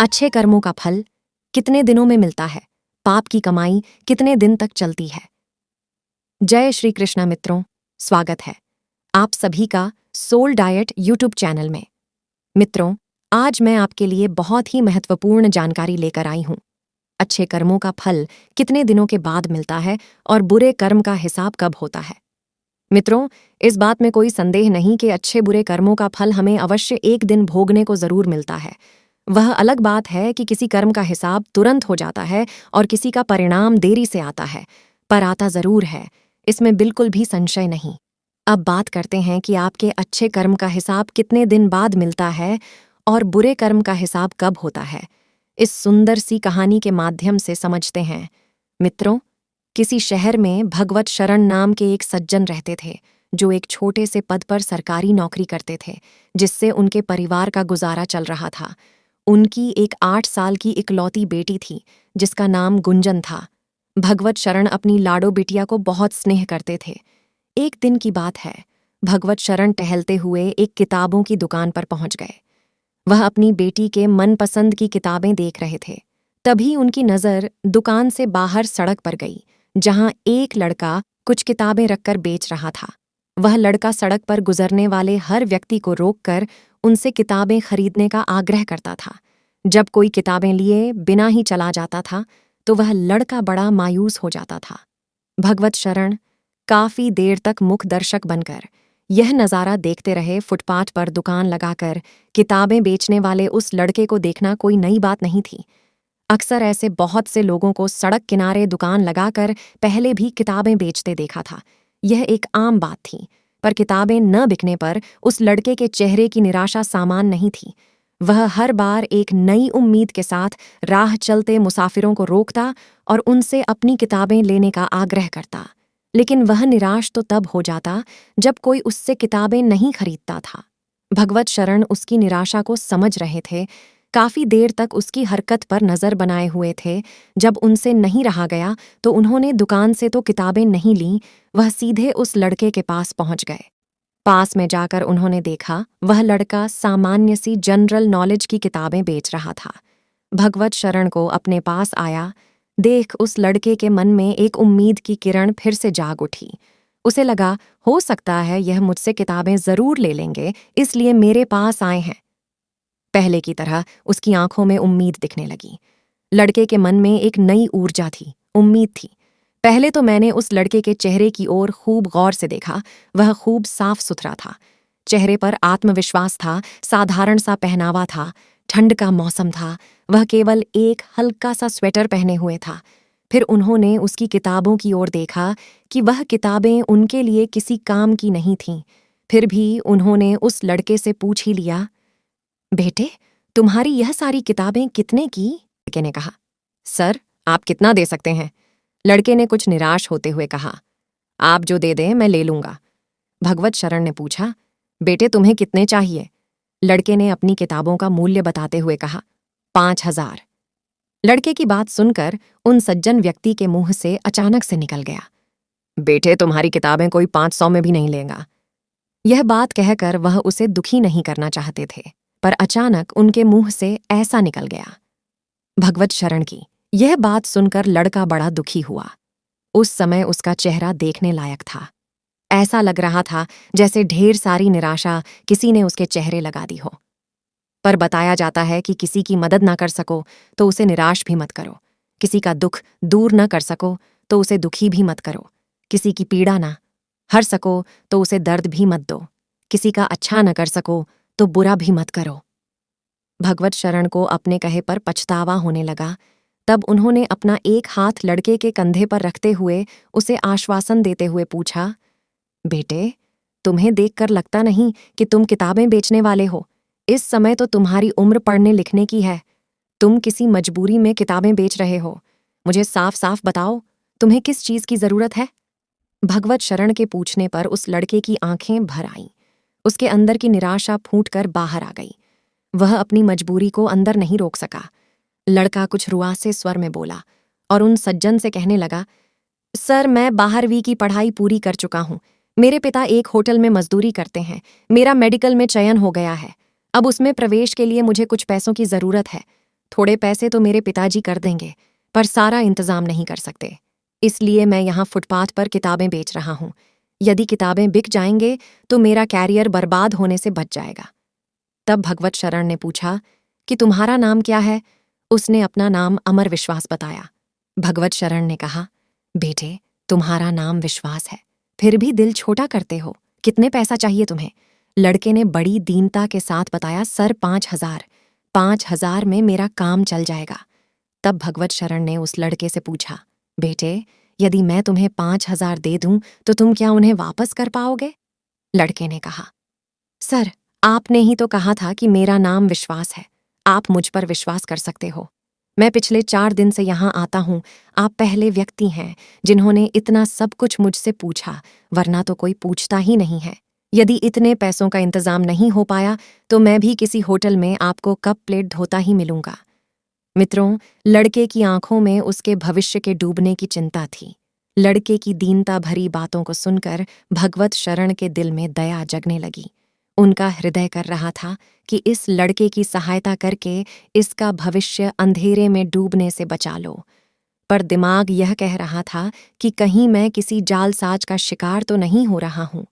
अच्छे कर्मों का फल कितने दिनों में मिलता है, पाप की कमाई कितने दिन तक चलती है। जय श्री कृष्णा मित्रों, स्वागत है आप सभी का सोल डाइट यूट्यूब चैनल में। मित्रों, आज मैं आपके लिए बहुत ही महत्वपूर्ण जानकारी लेकर आई हूं। अच्छे कर्मों का फल कितने दिनों के बाद मिलता है और बुरे कर्म का हिसाब कब होता है। मित्रों, इस बात में कोई संदेह नहीं कि अच्छे बुरे कर्मों का फल हमें अवश्य एक दिन भोगने को जरूर मिलता है। वह अलग बात है कि किसी कर्म का हिसाब तुरंत हो जाता है और किसी का परिणाम देरी से आता है, पर आता जरूर है, इसमें बिल्कुल भी संशय नहीं। अब बात करते हैं कि आपके अच्छे कर्म का हिसाब कितने दिन बाद मिलता है और बुरे कर्म का हिसाब कब होता है। इस सुंदर सी कहानी के माध्यम से समझते हैं। मित्रों, किसी शहर में भगवत शरण नाम के एक सज्जन रहते थे, जो एक छोटे से पद पर सरकारी नौकरी करते थे, जिससे उनके परिवार का गुजारा चल रहा था। उनकी एक 8 साल की इकलौती बेटी थी, जिसका नाम गुंजन था। भगवत शरण अपनी लाडो बिटिया को बहुत स्नेह करते थे। एक दिन की बात है, भगवत शरण टहलते हुए एक किताबों की दुकान पर पहुंच गए। वह अपनी बेटी के मनपसंद की किताबें देख रहे थे। तभी उनकी नज़र दुकान से बाहर सड़क पर गई, जहां एक लड़का कुछ किताबें रखकर बेच रहा था। वह लड़का सड़क पर गुजरने वाले हर व्यक्ति को रोककर उनसे किताबें खरीदने का आग्रह करता था। जब कोई किताबें लिए बिना ही चला जाता था, तो वह लड़का बड़ा मायूस हो जाता था। भगवत शरण काफी देर तक मुख दर्शक बनकर यह नज़ारा देखते रहे। फुटपाथ पर दुकान लगाकर किताबें बेचने वाले उस लड़के को देखना कोई नई बात नहीं थी। अक्सर ऐसे बहुत से लोगों को सड़क किनारे दुकान लगाकर पहले भी किताबें बेचते देखा था। यह एक आम बात थी, पर किताबें न बिकने पर उस लड़के के चेहरे की निराशा सामान्य नहीं थी। वह हर बार एक नई उम्मीद के साथ राह चलते मुसाफिरों को रोकता और उनसे अपनी किताबें लेने का आग्रह करता। लेकिन वह निराश तो तब हो जाता जब कोई उससे किताबें नहीं खरीदता था। भगवत शरण उसकी निराशा को समझ रहे थे। काफी देर तक उसकी हरकत पर नजर बनाए हुए थे। जब उनसे नहीं रहा गया तो उन्होंने दुकान से तो किताबें नहीं लीं, वह सीधे उस लड़के के पास पहुंच गए। पास में जाकर उन्होंने देखा, वह लड़का सामान्य सी जनरल नॉलेज की किताबें बेच रहा था। भगवत शरण को अपने पास आया देख उस लड़के के मन में एक उम्मीद की किरण फिर से जाग उठी। उसे लगा, हो सकता है यह मुझसे किताबें जरूर ले लेंगे, इसलिए मेरे पास आए हैं। पहले की तरह उसकी आंखों में उम्मीद दिखने लगी। लड़के के मन में एक नई ऊर्जा थी, उम्मीद थी। पहले तो मैंने उस लड़के के चेहरे की ओर खूब गौर से देखा। वह खूब साफ सुथरा था, चेहरे पर आत्मविश्वास था, साधारण सा पहनावा था। ठंड का मौसम था, वह केवल एक हल्का सा स्वेटर पहने हुए था। फिर उन्होंने उसकी किताबों की ओर देखा कि वह किताबें उनके लिए किसी काम की नहीं थीं। फिर भी उन्होंने उस लड़के से पूछ ही लिया, बेटे, तुम्हारी यह सारी किताबें कितने की? लड़के ने कहा, सर, आप कितना दे सकते हैं? लड़के ने कुछ निराश होते हुए कहा, आप जो दे दें मैं ले लूंगा। भगवत शरण ने पूछा, बेटे तुम्हें कितने चाहिए? लड़के ने अपनी किताबों का मूल्य बताते हुए कहा, 5,000। लड़के की बात सुनकर उन सज्जन व्यक्ति के मुंह से अचानक से निकल गया, बेटे तुम्हारी किताबें कोई 500 में भी नहीं लेगा। यह बात कहकर वह उसे दुखी नहीं करना चाहते थे, पर अचानक उनके मुंह से ऐसा निकल गया। भगवत शरण की यह बात सुनकर लड़का बड़ा दुखी हुआ। उस समय उसका चेहरा देखने लायक था। ऐसा लग रहा था जैसे ढेर सारी निराशा किसी ने उसके चेहरे लगा दी हो। पर बताया जाता है कि किसी की मदद ना कर सको तो उसे निराश भी मत करो। किसी का दुख दूर न कर सको तो उसे दुखी भी मत करो। किसी की पीड़ा ना हर सको तो उसे दर्द भी मत दो। किसी का अच्छा न कर सको तो बुरा भी मत करो। भगवत शरण को अपने कहे पर पछतावा होने लगा। तब उन्होंने अपना एक हाथ लड़के के कंधे पर रखते हुए उसे आश्वासन देते हुए पूछा, बेटे, तुम्हें देखकर लगता नहीं कि तुम किताबें बेचने वाले हो। इस समय तो तुम्हारी उम्र पढ़ने लिखने की है। तुम किसी मजबूरी में किताबें बेच रहे हो। मुझे साफ साफ बताओ, तुम्हें किस चीज की जरूरत है? भगवत शरण के पूछने पर उस लड़के की आंखें भर आईं। उसके अंदर की निराशा फूटकर बाहर आ गई। वह अपनी मजबूरी को अंदर नहीं रोक सका। लड़का कुछ रुआसे स्वर में बोला और उन सज्जन से कहने लगा, सर, मैं 12वीं की पढ़ाई पूरी कर चुका हूं। मेरे पिता एक होटल में मजदूरी करते हैं। मेरा मेडिकल में चयन हो गया है। अब उसमें प्रवेश के लिए मुझे कुछ पैसों की जरूरत है। थोड़े पैसे तो मेरे पिताजी कर देंगे, पर सारा इंतजाम नहीं कर सकते। इसलिए मैं यहाँ फुटपाथ पर किताबें बेच रहा हूँ। यदि किताबें बिक जाएंगे तो मेरा कैरियर बर्बाद होने से बच जाएगा। तब भगवत शरण ने पूछा कि तुम्हारा नाम क्या है? उसने अपना नाम अमर विश्वास बताया। भगवत शरण ने कहा, बेटे, तुम्हारा नाम विश्वास है, फिर भी दिल छोटा करते हो। कितने पैसा चाहिए तुम्हें? लड़के ने बड़ी दीनता के साथ बताया, सर 5,000। 5,000 में मेरा काम चल जाएगा। तब भगवत शरण ने उस लड़के से पूछा, बेटे, यदि मैं तुम्हें 5,000 दे दूं तो तुम क्या उन्हें वापस कर पाओगे? लड़के ने कहा, सर, आपने ही तो कहा था कि मेरा नाम विश्वास है। आप मुझ पर विश्वास कर सकते हो। मैं पिछले 4 दिन से यहाँ आता हूँ। आप पहले व्यक्ति हैं जिन्होंने इतना सब कुछ मुझसे पूछा, वरना तो कोई पूछता ही नहीं है। यदि इतने पैसों का इंतजाम नहीं हो पाया तो मैं भी किसी होटल में आपको कप प्लेट धोता ही मिलूंगा। मित्रों, लड़के की आंखों में उसके भविष्य के डूबने की चिंता थी। लड़के की दीनता भरी बातों को सुनकर भगवत शरण के दिल में दया जगने लगी। उनका हृदय कर रहा था कि इस लड़के की सहायता करके इसका भविष्य अंधेरे में डूबने से बचा लो। पर दिमाग यह कह रहा था कि कहीं मैं किसी जालसाज का शिकार तो नहीं हो रहा हूं।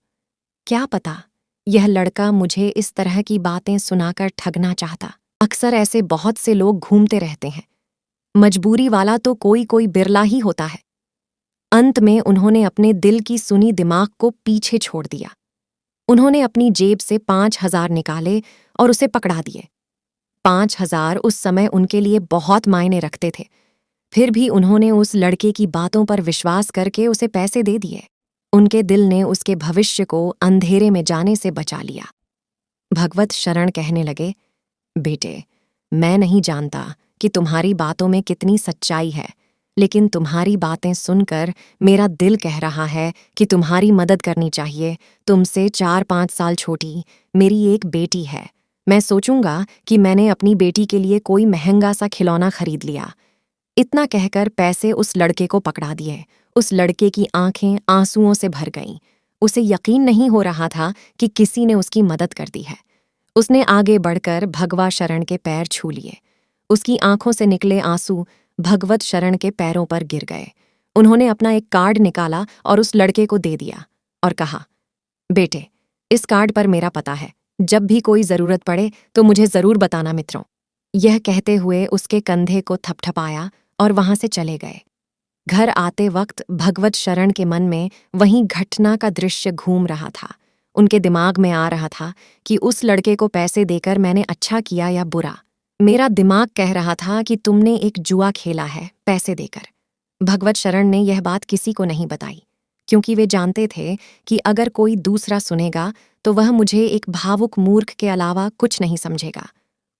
क्या पता, यह लड़का मुझे इस तरह की बातें सुनाकर ठगना चाहता। अक्सर ऐसे बहुत से लोग घूमते रहते हैं। मजबूरी वाला तो कोई कोई बिरला ही होता है। अंत में उन्होंने अपने दिल की सुनी दिमाग को पीछे छोड़ दिया। उन्होंने अपनी जेब से 5,000 निकाले और उसे पकड़ा दिए। 5,000 उस समय उनके लिए बहुत मायने रखते थे। फिर भी उन्होंने उस लड़के की बातों पर विश्वास करके उसे पैसे दे दिए। उनके दिल ने उसके भविष्य को अंधेरे में जाने से बचा लिया। भगवत शरण कहने लगे, बेटे, मैं नहीं जानता कि तुम्हारी बातों में कितनी सच्चाई है, लेकिन तुम्हारी बातें सुनकर मेरा दिल कह रहा है कि तुम्हारी मदद करनी चाहिए। तुमसे 4-5 साल छोटी मेरी एक बेटी है। मैं सोचूंगा कि मैंने अपनी बेटी के लिए कोई महंगा सा खिलौना खरीद लिया। इतना कहकर पैसे उस लड़के को पकड़ा दिए। उस लड़के की आंखें आंसुओं से भर गईं। उसे यकीन नहीं हो रहा था कि किसी ने उसकी मदद कर दी है। उसने आगे बढ़कर भगवा शरण के पैर छू लिए। उसकी आंखों से निकले आंसू भगवत शरण के पैरों पर गिर गए। उन्होंने अपना एक कार्ड निकाला और उस लड़के को दे दिया और कहा, बेटे, इस कार्ड पर मेरा पता है। जब भी कोई जरूरत पड़े तो मुझे जरूर बताना मित्रों। यह कहते हुए उसके कंधे को थपथपाया और वहां से चले गए। घर आते वक्त भगवत शरण के मन में वहीं घटना का दृश्य घूम रहा था। उनके दिमाग में आ रहा था कि उस लड़के को पैसे देकर मैंने अच्छा किया या बुरा। मेरा दिमाग कह रहा था कि तुमने एक जुआ खेला है पैसे देकर। भगवत शरण ने यह बात किसी को नहीं बताई, क्योंकि वे जानते थे कि अगर कोई दूसरा सुनेगा तो वह मुझे एक भावुक मूर्ख के अलावा कुछ नहीं समझेगा।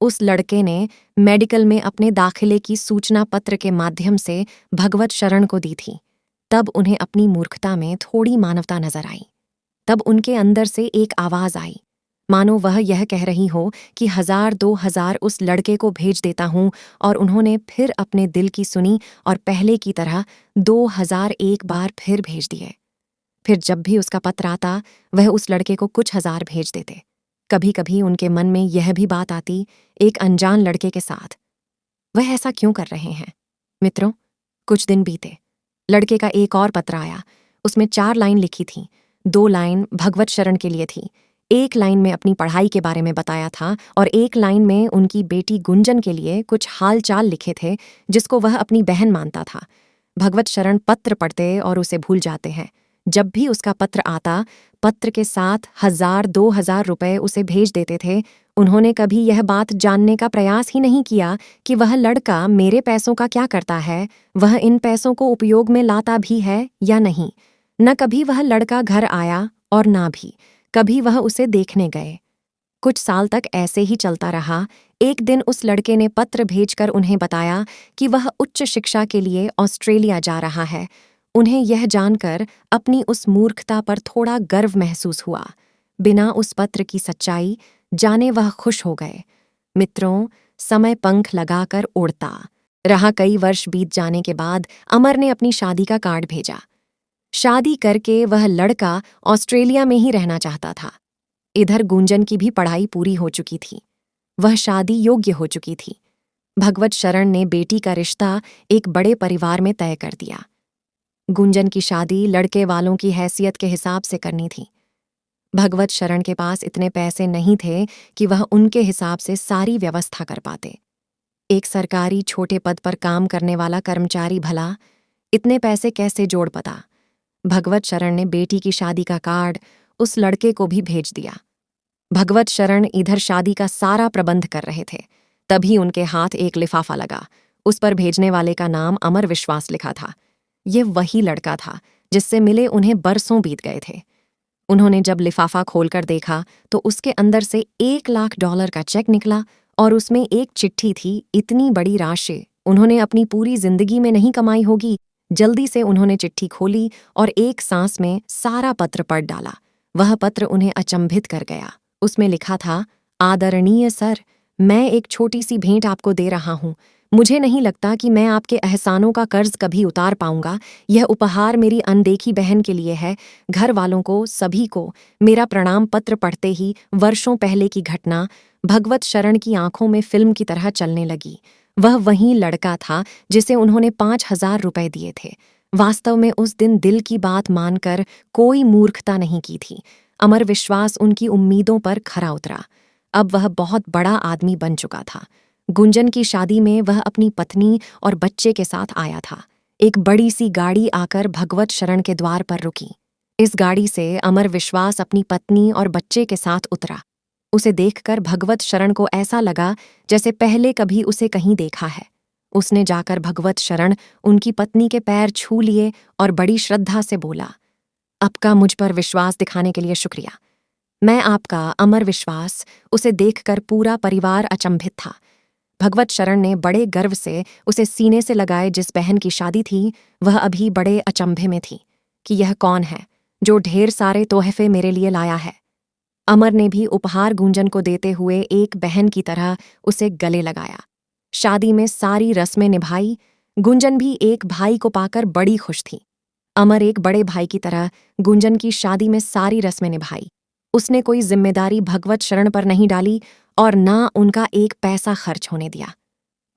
उस लड़के ने मेडिकल में अपने दाखिले की सूचना पत्र के माध्यम से भगवत शरण को दी थी। तब उन्हें अपनी मूर्खता में थोड़ी मानवता नजर आई। तब उनके अंदर से एक आवाज आई, मानो वह यह कह रही हो कि 1,000-2,000 उस लड़के को भेज देता हूं। और उन्होंने फिर अपने दिल की सुनी और पहले की तरह 2,000 एक बार फिर भेज दिए। फिर जब भी उसका पत्र आता वह उस लड़के को कुछ हजार भेज देते। कभी कभी उनके मन में यह भी बात आती, एक अनजान लड़के के साथ वह ऐसा क्यों कर रहे हैं। मित्रों, कुछ दिन बीते। लड़के का एक और पत्र आया। उसमें 4 लाइन लिखी थी। 2 लाइन भगवत शरण के लिए थी। एक लाइन में अपनी पढ़ाई के बारे में बताया था और एक लाइन में उनकी बेटी गुंजन के लिए कुछ हाल चाल लिखे थे, जिसको वह अपनी बहन मानता था। भगवत शरण पत्र पढ़ते और उसे भूल जाते हैं। जब भी उसका पत्र आता, पत्र के साथ 1,000-2,000 रुपए उसे भेज देते थे। उन्होंने कभी यह बात जानने का प्रयास ही नहीं किया कि वह लड़का मेरे पैसों का क्या करता है, वह इन पैसों को उपयोग में लाता भी है या नहीं। न कभी वह लड़का घर आया और ना भी कभी वह उसे देखने गए। कुछ साल तक ऐसे ही चलता रहा। एक दिन उस लड़के ने पत्र भेजकर उन्हें बताया कि वह उच्च शिक्षा के लिए ऑस्ट्रेलिया जा रहा है। उन्हें यह जानकर अपनी उस मूर्खता पर थोड़ा गर्व महसूस हुआ। बिना उस पत्र की सच्चाई जाने वह खुश हो गए। मित्रों, समय पंख लगाकर उड़ता रहा। कई वर्ष बीत जाने के बाद अमर ने अपनी शादी का कार्ड भेजा। शादी करके वह लड़का ऑस्ट्रेलिया में ही रहना चाहता था। इधर गुंजन की भी पढ़ाई पूरी हो चुकी थी। वह शादी योग्य हो चुकी थी। भगवत शरण ने बेटी का रिश्ता एक बड़े परिवार में तय कर दिया। गुंजन की शादी लड़के वालों की हैसियत के हिसाब से करनी थी। भगवत शरण के पास इतने पैसे नहीं थे कि वह उनके हिसाब से सारी व्यवस्था कर पाते। एक सरकारी छोटे पद पर काम करने वाला कर्मचारी भला इतने पैसे कैसे जोड़ पाता। भगवत शरण ने बेटी की शादी का कार्ड उस लड़के को भी भेज दिया। भगवत शरण इधर शादी का सारा प्रबंध कर रहे थे, तभी उनके हाथ एक लिफाफा लगा। उस पर भेजने वाले का नाम अमर विश्वास लिखा था। ये वही लड़का था जिससे मिले उन्हें बरसों बीत गए थे। उन्होंने जब लिफाफा खोलकर देखा तो उसके अंदर से $1,00,000 का चेक निकला और उसमें एक चिट्ठी थी। इतनी बड़ी राशि उन्होंने अपनी पूरी जिंदगी में नहीं कमाई होगी। जल्दी से उन्होंने चिट्ठी खोली और एक सांस में सारा पत्र पढ़ डाला। वह पत्र उन्हें अचंभित कर गया। उसमें लिखा था, आदरणीय सर, मैं एक छोटी सी भेंट आपको दे रहा हूँ। मुझे नहीं लगता कि मैं आपके एहसानों का कर्ज कभी उतार पाऊंगा। यह उपहार मेरी अनदेखी बहन के लिए है। घर वालों को, सभी को मेरा प्रणाम। पत्र पढ़ते ही वर्षों पहले की घटना भगवत शरण की आंखों में फिल्म की तरह चलने लगी। वह वही लड़का था जिसे उन्होंने 5,000 रुपए दिए थे। वास्तव में उस दिन दिल की बात मानकर कोई मूर्खता नहीं की थी। अमर विश्वास उनकी उम्मीदों पर खरा उतरा। अब वह बहुत बड़ा आदमी बन चुका था। गुंजन की शादी में वह अपनी पत्नी और बच्चे के साथ आया था। एक बड़ी सी गाड़ी आकर भगवत शरण के द्वार पर रुकी। इस गाड़ी से अमर विश्वास अपनी पत्नी और बच्चे के साथ उतरा। उसे देखकर भगवत शरण को ऐसा लगा जैसे पहले कभी उसे कहीं देखा है। उसने जाकर भगवत शरण उनकी पत्नी के पैर छू लिए और बड़ी श्रद्धा से बोला, आपका मुझ पर विश्वास दिखाने के लिए शुक्रिया। मैं आपका अमर विश्वास। उसे देखकर पूरा परिवार अचंभित था। भगवत शरण ने बड़े गर्व से उसे सीने से लगाए। जिस बहन की शादी थी वह अभी बड़े अचंभे में थी कि यह कौन है जो ढेर सारे तोहफे मेरे लिए लाया है। अमर ने भी उपहार गुंजन को देते हुए एक बहन की तरह उसे गले लगाया। शादी में सारी रस्में निभाई। गुंजन भी एक भाई को पाकर बड़ी खुश थी। अमर एक बड़े भाई की तरह गुंजन की शादी में सारी रस्में निभाई। उसने कोई जिम्मेदारी भगवत शरण पर नहीं डाली और ना उनका एक पैसा खर्च होने दिया।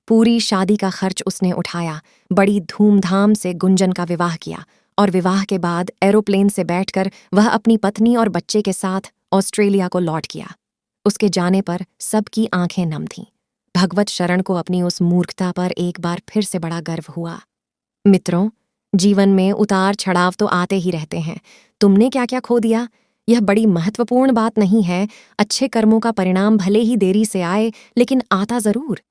पूरी शादी का खर्च उसने उठाया। बड़ी धूमधाम से गुंजन का विवाह किया और विवाह के बाद एरोप्लेन से बैठकर वह अपनी पत्नी और बच्चे के साथ ऑस्ट्रेलिया को लौट गया। उसके जाने पर सबकी आंखें नम थीं। भगवत शरण को अपनी उस मूर्खता पर एक बार फिर से बड़ा गर्व हुआ। मित्रों, जीवन में उतार चढ़ाव तो आते ही रहते हैं। तुमने क्या क्या खो दिया, यह बड़ी महत्वपूर्ण बात नहीं है। अच्छे कर्मों का परिणाम भले ही देरी से आए, लेकिन आता जरूर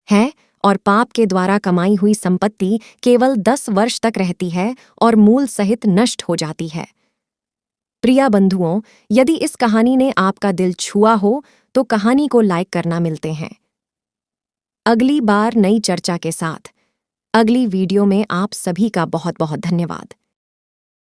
है। और पाप के द्वारा कमाई हुई संपत्ति केवल 10 वर्ष तक रहती है और मूल सहित नष्ट हो जाती है। प्रिया बंधुओं, यदि इस कहानी ने आपका दिल छुआ हो तो कहानी को लाइक करना। मिलते हैं अगली बार नई चर्चा के साथ। अगली वीडियो में आप सभी का बहुत बहुत धन्यवाद।